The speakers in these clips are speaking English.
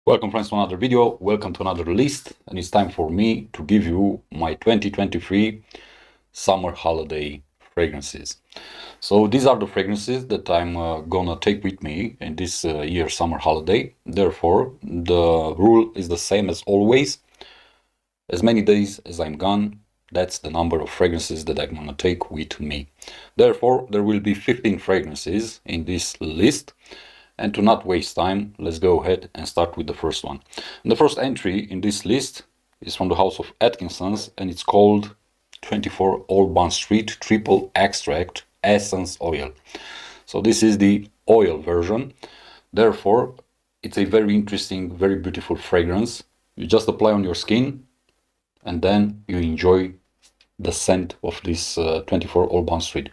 Welcome friends to another video, welcome to another list, and it's time for me to give you my 2023 summer holiday fragrances. So these are the fragrances that I'm gonna take with me in this year's summer holiday. Therefore, the rule is the same as always. As many days as I'm gone, that's the number of fragrances that I'm gonna take with me. Therefore, there will be 15 fragrances in this list. And to not waste time, let's go ahead and start with the first one. And the first entry in this list is from the house of Atkinsons, and it's called 24 Old Bond Street Triple Extract Essence Oil. So this is the oil version. Therefore, it's a very interesting, very beautiful fragrance. You just apply on your skin, and then you enjoy the scent of this 24 Old Bond Street.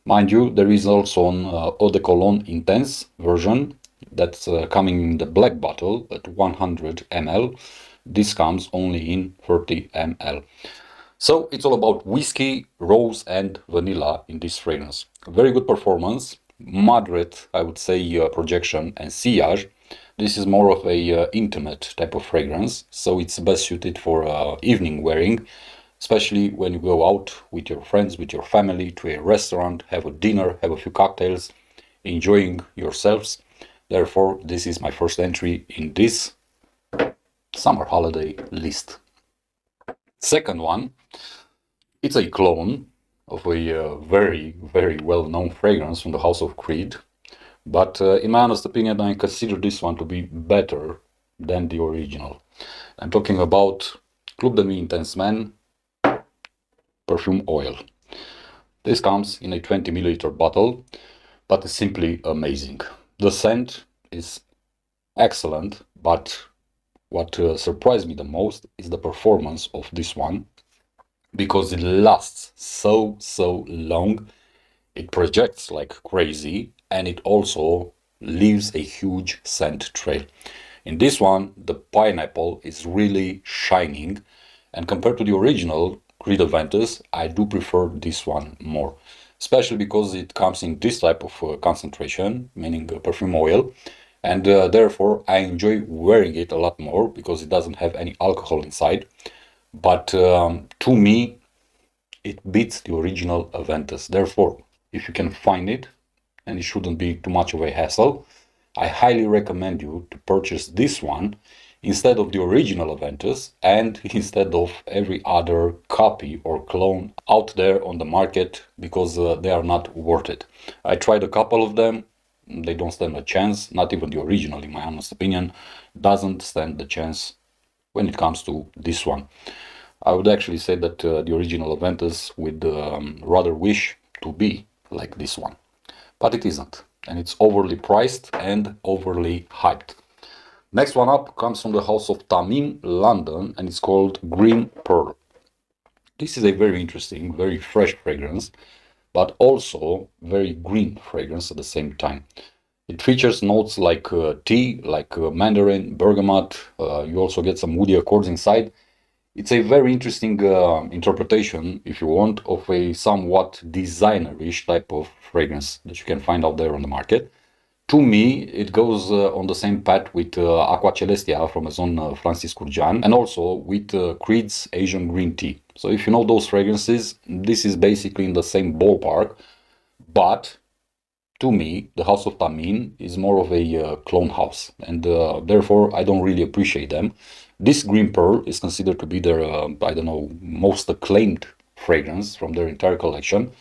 Mind you, there is also an Eau de Cologne Intense version that's coming in the black bottle at 100 ml. This comes only in 30 ml. So it's all about whiskey, rose and vanilla in this fragrance. Very good performance, moderate, I would say, projection and sillage. This is more of a intimate type of fragrance, so it's best suited for evening wearing, especially when you go out with your friends, with your family, to a restaurant, have a dinner, have a few cocktails, enjoying yourselves. Therefore, this is my first entry in this summer holiday list. Second one, it's a clone of a very, very well-known fragrance from the house of Creed. But in my honest opinion, I consider this one to be better than the original. I'm talking about Club de Nuit Intense Man perfume oil. This comes in a 20 milliliter bottle, but it's simply amazing. The scent is excellent, but what surprised me the most is the performance of this one, because it lasts so long, it projects like crazy, and it also leaves a huge scent trail. In this one, the pineapple is really shining, and compared to the original Creed Aventus, I do prefer this one more, especially because it comes in this type of concentration, meaning perfume oil, and therefore I enjoy wearing it a lot more because it doesn't have any alcohol inside. But to me, it beats the original Aventus. Therefore, if you can find it, and it shouldn't be too much of a hassle, I highly recommend you to purchase this one instead of the original Aventus and instead of every other copy or clone out there on the market, because they are not worth it. I tried a couple of them, they don't stand a chance. Not even the original, in my honest opinion, doesn't stand the chance when it comes to this one. I would actually say that the original Aventus would rather wish to be like this one, but it isn't, and it's overly priced and overly hyped. Next one up comes from the house of Tamin, London, and it's called Green Pearl. This is a very interesting, very fresh fragrance, but also very green fragrance at the same time. It features notes like tea, like mandarin, bergamot. You also get some woody accords inside. It's a very interesting interpretation, if you want, of a somewhat designer-ish type of fragrance that you can find out there on the market. To me, it goes on the same path with Aqua Celestia from Maison Francis Kurkdjian, and also with Creed's Asian Green Tea. So if you know those fragrances, this is basically in the same ballpark, but to me, the house of Tamin is more of a clone house, and therefore I don't really appreciate them. This Green Pearl is considered to be their, I don't know, most acclaimed fragrance from their entire collection.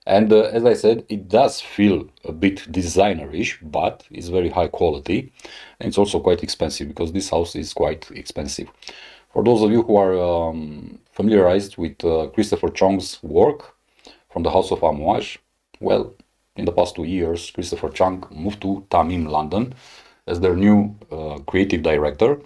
And as I said, it does feel a bit designer-ish, but it's very high quality. And it's also quite expensive, because this house is quite expensive. For those of you who are familiarized with Christopher Chong's work from the house of Amouage, well, in the past 2 years, Christopher Chong moved to Tamin, London, as their new creative director.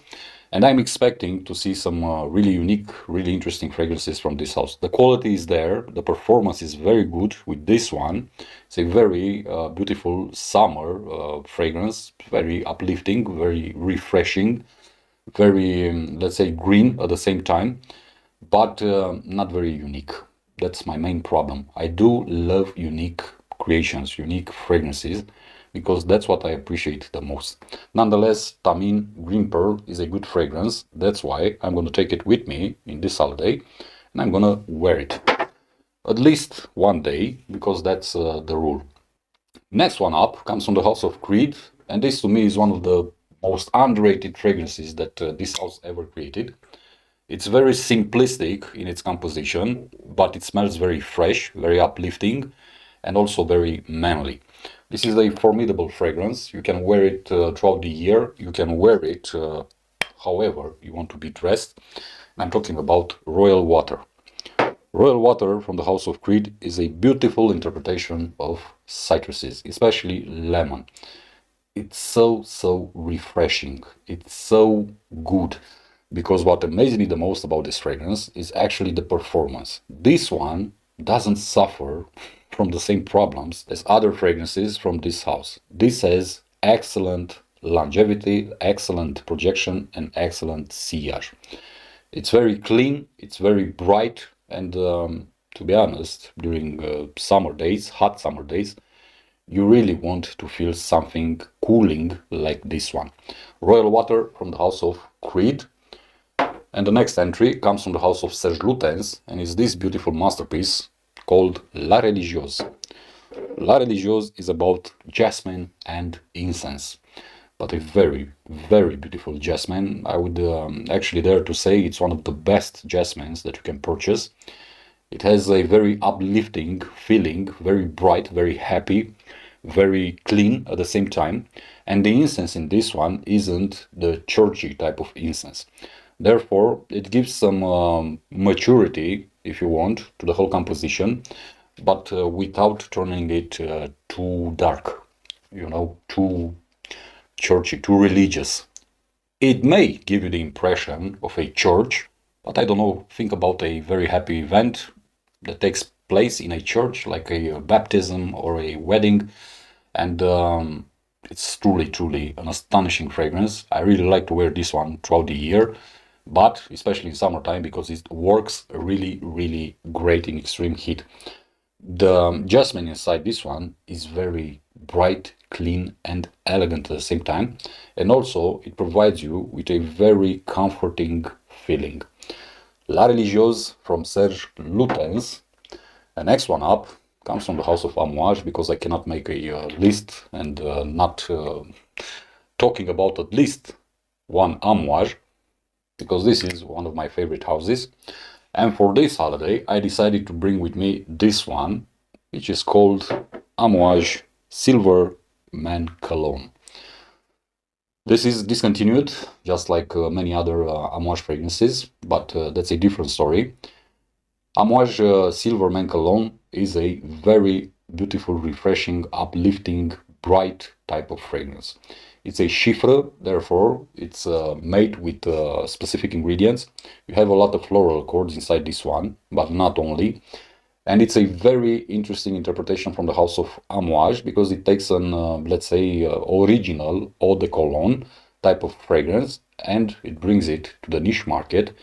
And I'm expecting to see some really unique, really interesting fragrances from this house. The quality is there, the performance is very good with this one. It's a very beautiful summer fragrance, very uplifting, very refreshing, very, let's say, green at the same time, but not very unique. That's my main problem. I do love unique creations, unique fragrances, because that's what I appreciate the most. Nonetheless, Tamin Green Pearl is a good fragrance. That's why I'm going to take it with me in this holiday and I'm going to wear it at least one day, because that's the rule. Next one up comes from the house of Creed, and this to me is one of the most underrated fragrances that this house ever created. It's very simplistic in its composition, but it smells very fresh, very uplifting, and also very manly. This is a formidable fragrance. You can wear it throughout the year. You can wear it however you want to be dressed. And I'm talking about Royal Water. Royal Water from the House of Creed is a beautiful interpretation of citruses, especially lemon. It's so refreshing. It's so good. Because what amazes me the most about this fragrance is actually the performance. This one doesn't suffer from the same problems as other fragrances from this house. This has excellent longevity, excellent projection, and excellent sillage. It's very clean, it's very bright, and to be honest, during summer days, hot summer days, you really want to feel something cooling like this one. Royal Water from the House of Creed. And the next entry comes from the house of Serge Lutens, and is this beautiful masterpiece called La Religieuse. La Religieuse is about jasmine and incense, but a very beautiful jasmine. I would actually dare to say it's one of the best jasmines that you can purchase. It has a very uplifting feeling, very bright, very happy, very clean at the same time. And the incense in this one isn't the churchy type of incense. Therefore, it gives some maturity, if you want, to the whole composition, but without turning it too dark, too churchy, too religious. It may give you the impression of a church, but I don't know, think about a very happy event that takes place in a church, like a baptism or a wedding, and it's truly an astonishing fragrance. I really like to wear this one throughout the year, but especially in summertime, because it works really great in extreme heat. The jasmine inside this one is very bright, clean, and elegant at the same time, and also it provides you with a very comforting feeling. La Religieuse from Serge Lutens. The next one up comes from the house of Amouage, because I cannot make a list and not talking about at least one Amouage, because this is one of my favorite houses. And for this holiday, I decided to bring with me this one, which is called Amouage Silver Man Cologne. This is discontinued, just like many other Amouage fragrances, but that's a different story. Amouage Silver Man Cologne is a very beautiful, refreshing, uplifting, bright type of fragrance. It's a chiffre, therefore it's made with specific ingredients. You have a lot of floral chords inside this one, but not only. And it's a very interesting interpretation from the house of Amouage, because it takes an, let's say, original eau de cologne type of fragrance, and it brings it to the niche market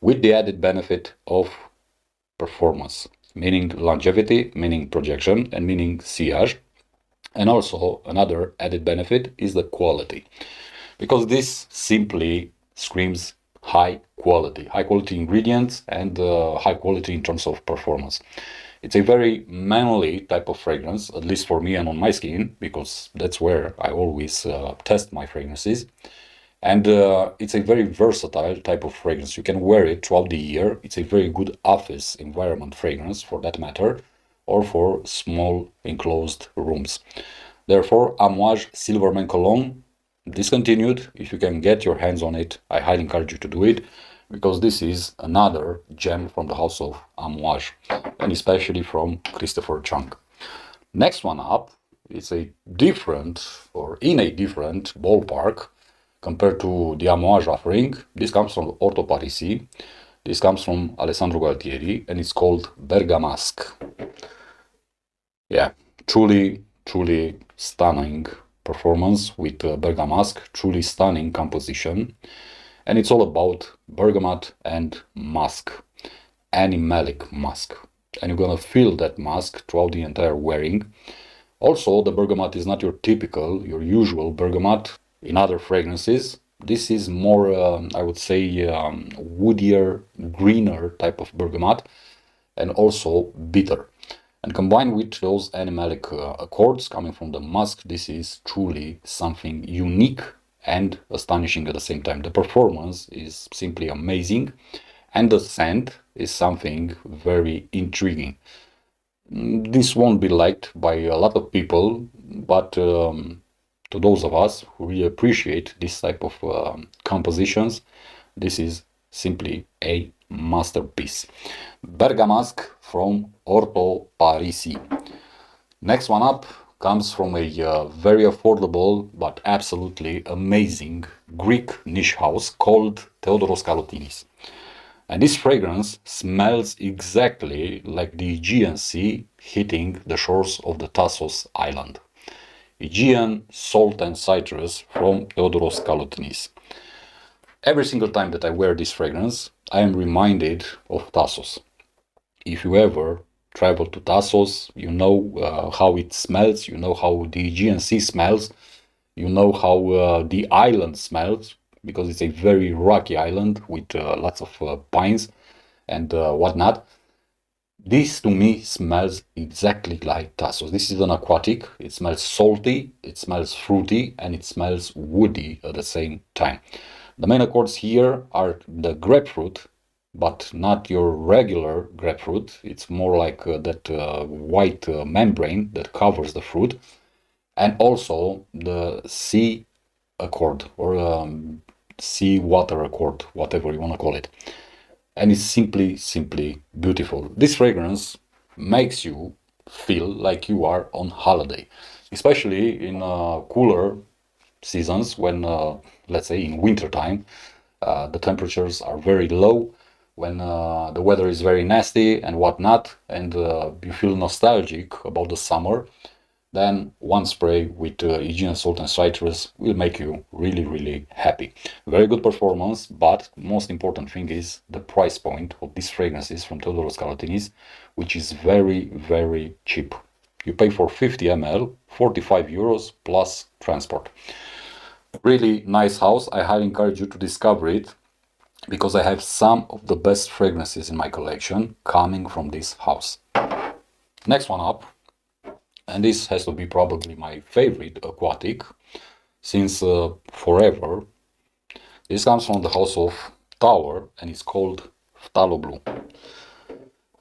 with the added benefit of performance, meaning longevity, meaning projection, and meaning sillage. And also another added benefit is the quality, because this simply screams high quality ingredients, and high quality in terms of performance. It's a very manly type of fragrance, at least for me and on my skin, because that's where I always test my fragrances. And it's a very versatile type of fragrance. You can wear it throughout the year. It's a very good office environment fragrance, for that matter, or for small enclosed rooms. Therefore, Amouage Silver Man Cologne, discontinued. If you can get your hands on it, I highly encourage you to do it, because this is another gem from the house of Amouage, and especially from Christopher Chung. Next one up is a different, or in a different ballpark compared to the Amouage offering. This comes from Orto Parisi. This comes from Alessandro Gualtieri, and it's called Bergamask. Yeah, truly stunning performance with Bergamask, truly stunning composition. And it's all about bergamot and musk, animalic musk. And you're gonna feel that musk throughout the entire wearing. Also, the bergamot is not your usual bergamot in other fragrances. This is more, I would say, woodier, greener type of bergamot, and also bitter. And combined with those animalic accords coming from the musk, this is truly something unique and astonishing at the same time. The performance is simply amazing, and the scent is something very intriguing. This won't be liked by a lot of people, but to those of us who really appreciate this type of compositions, this is simply a masterpiece. Bergamask from Orto Parisi. Next one up comes from a very affordable but absolutely amazing Greek niche house called Theodoros Kalotinis. And this fragrance smells exactly like the Aegean Sea hitting the shores of the Tassos island. Aegean salt and citrus from Theodoros Kalotinis. Every single time that I wear this fragrance, I am reminded of Tassos. If you ever travel to Tassos, you know how it smells, you know how the Aegean Sea smells, you know how the island smells, because it's a very rocky island with lots of pines and whatnot. This to me smells exactly like Tassos. This is an aquatic. It smells salty, it smells fruity, and it smells woody at the same time. The main accords here are the grapefruit, but not your regular grapefruit. It's more like that white membrane that covers the fruit, and also the sea accord or sea water accord, whatever you want to call it. And it's simply beautiful. This fragrance makes you feel like you are on holiday, especially in cooler seasons when, let's say, in winter time, the temperatures are very low, when the weather is very nasty and whatnot, and you feel nostalgic about the summer. Then one spray with Aegean salt and citrus will make you really happy. Very good performance, but most important thing is the price point of these fragrances from Theodoros Kalotinis, which is very cheap. You pay for 50 ml, 45 euros plus transport. Really nice house. I highly encourage you to discover it, because I have some of the best fragrances in my collection coming from this house. Next one up, and this has to be probably my favorite aquatic since forever. This comes from the house of Tower, and it's called Phthalo Blue.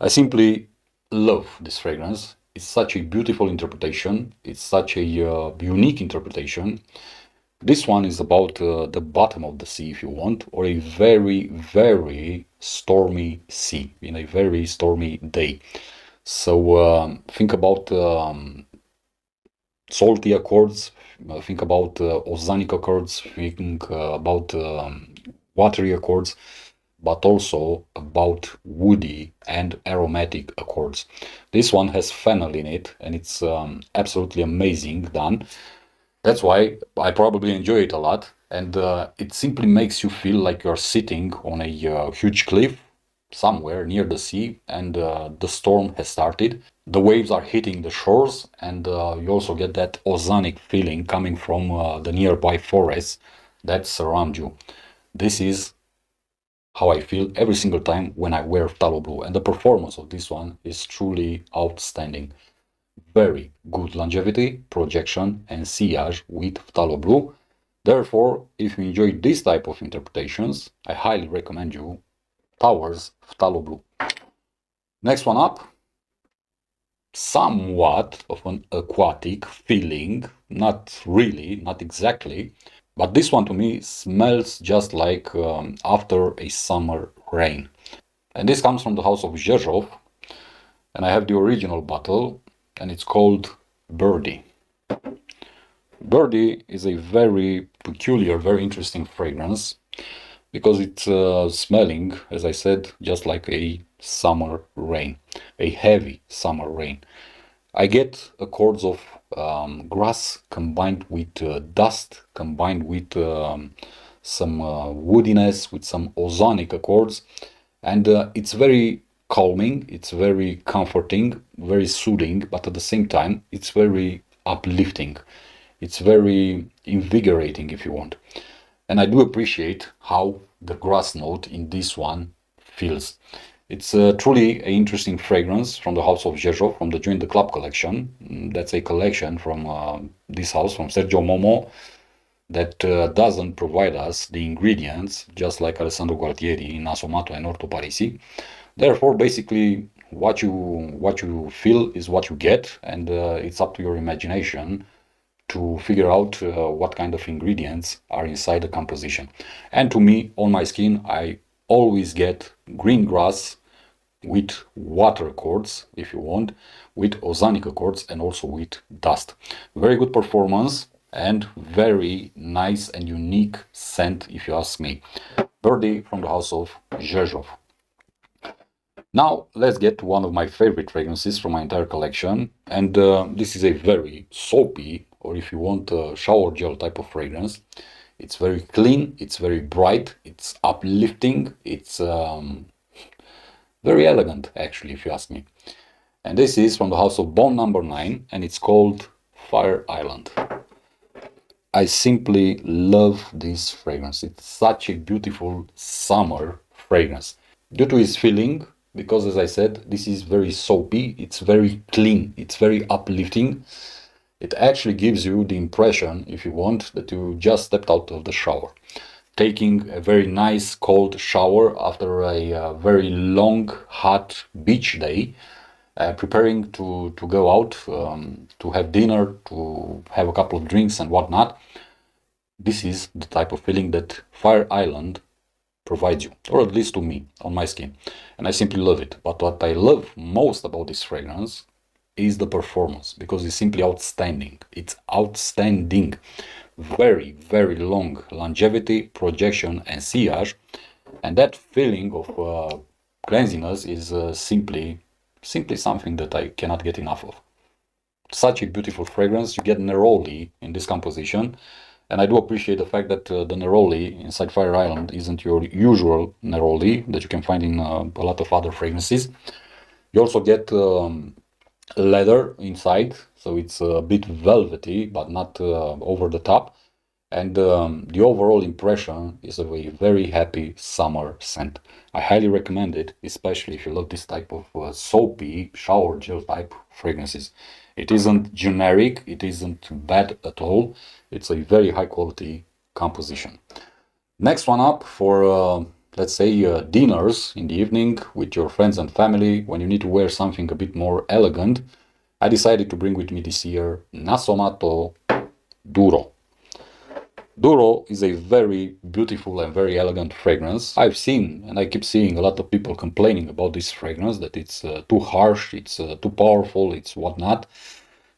I simply love this fragrance. It's such a beautiful interpretation. It's such a unique interpretation. This one is about the bottom of the sea, if you want, or a very stormy sea in a very stormy day. So think about salty accords, think about ozonic accords, think about watery accords, but also about woody and aromatic accords. This one has fennel in it, and it's absolutely amazing done. That's why I probably enjoy it a lot, and it simply makes you feel like you're sitting on a huge cliff somewhere near the sea, and the storm has started. The waves are hitting the shores, and you also get that ozonic feeling coming from the nearby forests that surround you. This is how I feel every single time when I wear Phthalo Blue, and the performance of this one is truly outstanding. Very good longevity, projection, and sillage with Phthalo Blue. Therefore, if you enjoy this type of interpretations, I highly recommend you Tower's Phthalo Blue. Next one up, somewhat of an aquatic feeling, not really, not exactly, but this one to me smells just like after a summer rain. And this comes from the house of Zhezhov, and I have the original bottle, and it's called Birdie. Birdie is a very peculiar, very interesting fragrance, because it's smelling, as I said, just like a summer rain, a heavy summer rain. I get accords of grass combined with dust, combined with some woodiness, with some ozonic accords, and it's very calming, it's very comforting, very soothing, but at the same time, it's very uplifting. It's very invigorating, if you want. And I do appreciate how the grass note in this one feels. It's truly an interesting fragrance from the house of GaVo, from the Join the Club collection. That's a collection from this house, from Sergio Momo, that doesn't provide us the ingredients, just like Alessandro Gualtieri in Nasomato and Orto Parisi. Therefore, basically, what you feel is what you get, and it's up to your imagination to figure out what kind of ingredients are inside the composition. And to me, on my skin, I always get green grass with water accords, if you want, with ozonic accords, and also with dust. Very good performance and very nice and unique scent, if you ask me. Birdie from the house of GaVo. Now let's get to one of my favorite fragrances from my entire collection, and this is a very soapy, or if you want, a shower gel type of fragrance. It's very clean, it's very bright, it's uplifting, it's very elegant, actually, if you ask me. And this is from the house of Bone Number 9, and it's called Fire Island. I simply love this fragrance. It's such a beautiful summer fragrance. Due to its feeling, because as I said, this is very soapy, it's very clean, it's very uplifting. It actually gives you the impression, if you want, that you just stepped out of the shower, taking a very nice cold shower after a very long, hot beach day, preparing to go out, to have dinner, to have a couple of drinks and whatnot. This is the type of feeling that Fire Island provides you, or at least to me, on my skin. And I simply love it. But what I love most about this fragrance is the performance, because it's simply outstanding. It's outstanding. Very, very long longevity, projection, and sillage. And that feeling of cleansiness is simply something that I cannot get enough of. Such a beautiful fragrance. You get neroli in this composition. And I do appreciate the fact that the neroli inside Fire Island isn't your usual neroli that you can find in a lot of other fragrances. You also get leather inside, so it's a bit velvety, but not over the top. And the overall impression is of a very happy summer scent. I highly recommend it, especially if you love this type of soapy shower gel type fragrances. It isn't generic, it isn't bad at all. It's a very high quality composition. Next one up for, let's say, dinners in the evening with your friends and family, when you need to wear something a bit more elegant, I decided to bring with me this year Nasomato Duro. Duro is a very beautiful and very elegant fragrance. I've seen, and I keep seeing, a lot of people complaining about this fragrance, that it's too harsh, it's too powerful, it's whatnot.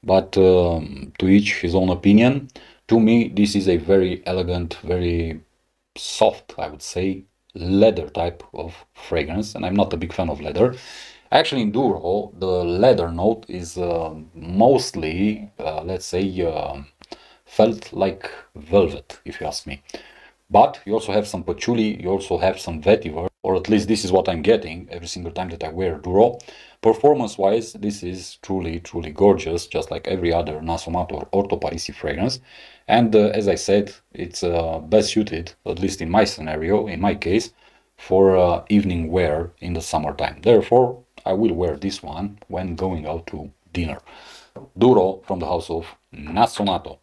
But to each his own opinion. To me, this is a very elegant, very soft, I would say, leather type of fragrance, and I'm not a big fan of leather. Actually, in Duro, the leather note is mostly, let's say, felt like velvet, if you ask me. But you also have some patchouli, you also have some vetiver, or at least this is what I'm getting every single time that I wear Duro. Performance-wise, this is truly, truly gorgeous, just like every other Nasomato or Orto Parisi fragrance. And as I said, it's best suited, at least in my scenario, in my case, for evening wear in the summertime. Therefore, I will wear this one when going out to dinner. Duro from the house of Nasomato.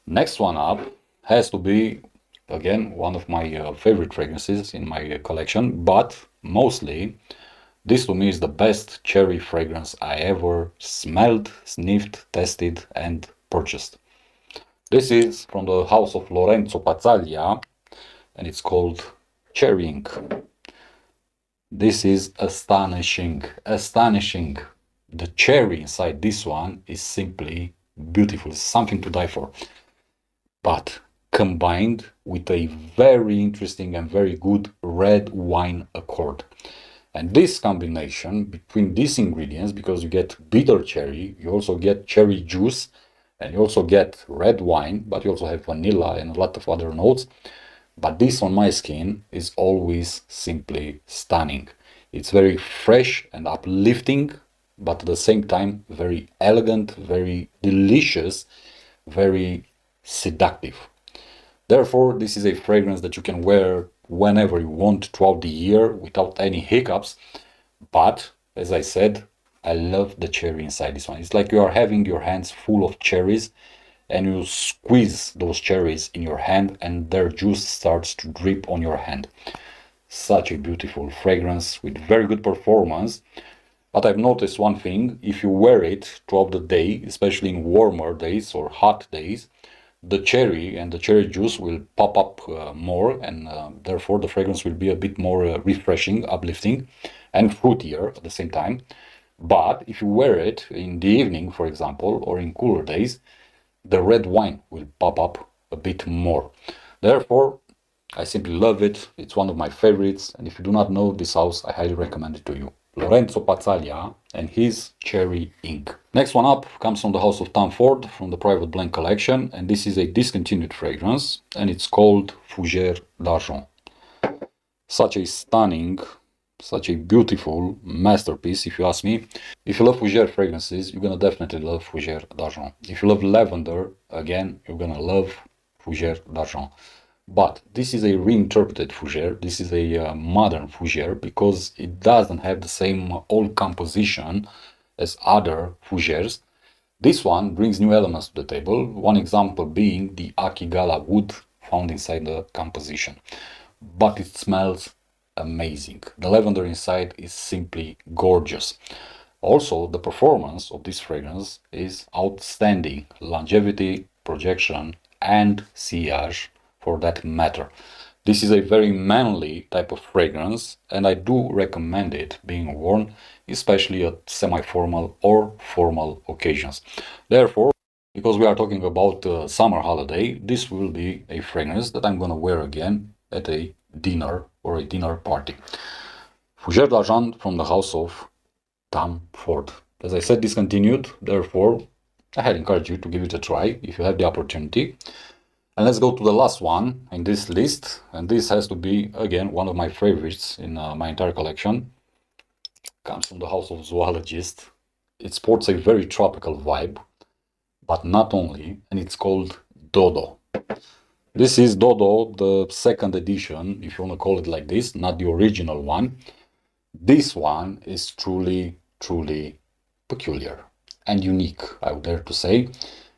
Next one up has to be, again, one of my favorite fragrances in my collection, but mostly this to me is the best cherry fragrance I ever smelled, sniffed, tested, and purchased. This is from the house of Lorenzo Pazzaglia, and it's called Cherry Ink. This is astonishing, astonishing. The cherry inside this one is simply beautiful, it's something to die for. But combined with a very interesting and very good red wine accord. And this combination between these ingredients, because you get bitter cherry, you also get cherry juice, and you also get red wine, but you also have vanilla and a lot of other notes. But this on my skin is always simply stunning. It's very fresh and uplifting, but at the same time very elegant, very delicious, very seductive. Therefore, this is a fragrance that you can wear whenever you want throughout the year without any hiccups. But as I said, I love the cherry inside this one. It's like you are having your hands full of cherries and you squeeze those cherries in your hand and their juice starts to drip on your hand. Such a beautiful fragrance with very good performance. But I've noticed one thing, if you wear it throughout the day, especially in warmer days or hot days, the cherry and the cherry juice will pop up more, and therefore the fragrance will be a bit more refreshing, uplifting, and fruitier at the same time. But if you wear it in the evening, for example, or in cooler days, the red wine will pop up a bit more. Therefore, I simply love it. It's one of my favorites, and if you do not know this house, I highly recommend it to you. Lorenzo Pazzaglia and his Cherry Ink. Next one up comes from the house of Tom Ford from the Private Blend collection, and this is a discontinued fragrance, and it's called Fougère d'Argent. Such a stunning, such a beautiful masterpiece, if you ask me. If you love Fougère fragrances, you're gonna definitely love Fougère d'Argent. If you love lavender, again, you're gonna love Fougère d'Argent. But this is a reinterpreted fougère. This is a modern fougère because it doesn't have the same old composition as other fougères. This one brings new elements to the table, one example being the Akigala wood found inside the composition. But it smells amazing. The lavender inside is simply gorgeous. Also, the performance of this fragrance is outstanding. Longevity, projection, and sillage for that matter. This is a very manly type of fragrance, and I do recommend it being worn, especially at semi-formal or formal occasions. Therefore, because we are talking about summer holiday, this will be a fragrance that I'm gonna wear again at a dinner or a dinner party. Fougère d'Argent from the house of Tom Ford. As I said, discontinued, therefore I had encouraged you to give it a try if you have the opportunity. And let's go to the last one in this list, and this has to be, again, one of my favorites in my entire collection. Comes from the house of Zoologist. It sports a very tropical vibe, but not only, and it's called Dodo. This is Dodo, the second edition, if you want to call it like this, not the original one. This one is truly, truly peculiar and unique, I would dare to say,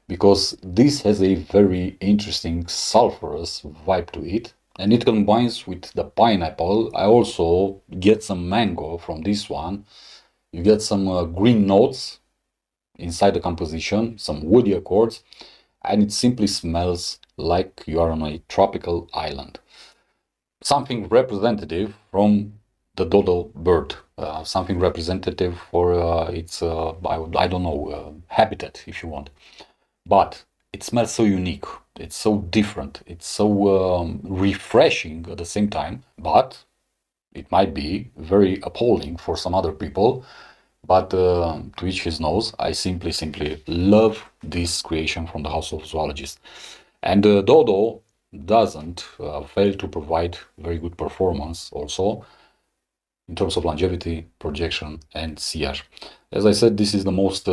because this has a very interesting sulfurous vibe to it, and it combines with the pineapple. I also get some mango from this one. You get some green notes inside the composition, some woody accords, and it simply smells like you are on a tropical island. Something representative from the dodo bird, something representative for its, I don't know, habitat, if you want. But it smells so unique, it's so different, it's so refreshing at the same time, but it might be very appalling for some other people. But to each his nose. I simply love this creation from the house of Zoologist. And Dodo doesn't fail to provide very good performance also in terms of longevity, projection, and sillage. As I said, this is the most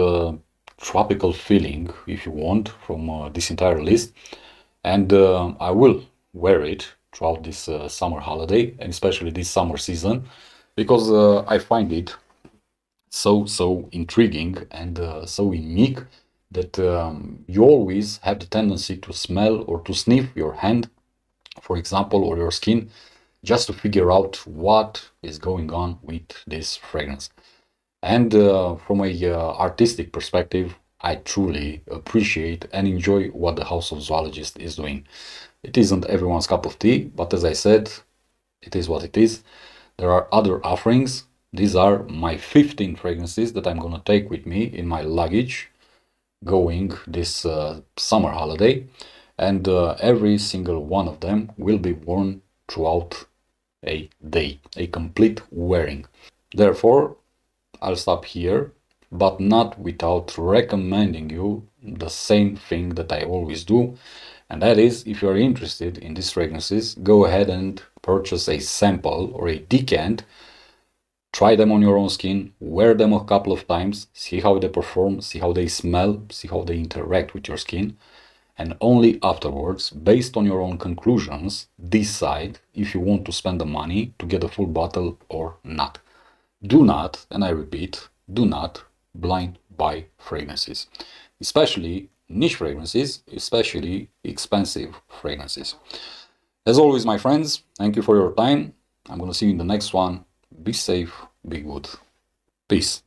tropical feeling, if you want, from this entire list. And I will wear it throughout this summer holiday, and especially this summer season, because I find it so intriguing and so unique that you always have the tendency to smell or to sniff your hand, for example, or your skin, just to figure out what is going on with this fragrance. And from a artistic perspective, I truly appreciate and enjoy what the House of Zoologist is doing. It isn't everyone's cup of tea, but as I said, it is what it is. There are other offerings. These are my 15 fragrances that I'm gonna take with me in my luggage going this summer holiday, and every single one of them will be worn throughout a day, a complete wearing. Therefore, I'll stop here, but not without recommending you the same thing that I always do, and that is, if you're interested in these fragrances, go ahead and purchase a sample or a decant try them on your own skin, wear them a couple of times, see how they perform, see how they smell, see how they interact with your skin, and only afterwards, based on your own conclusions, decide if you want to spend the money to get a full bottle or not. Do not, and I repeat, do not blind buy fragrances, especially niche fragrances, especially expensive fragrances. As always, my friends, thank you for your time. I'm gonna see you in the next one. Be safe, be good. Peace.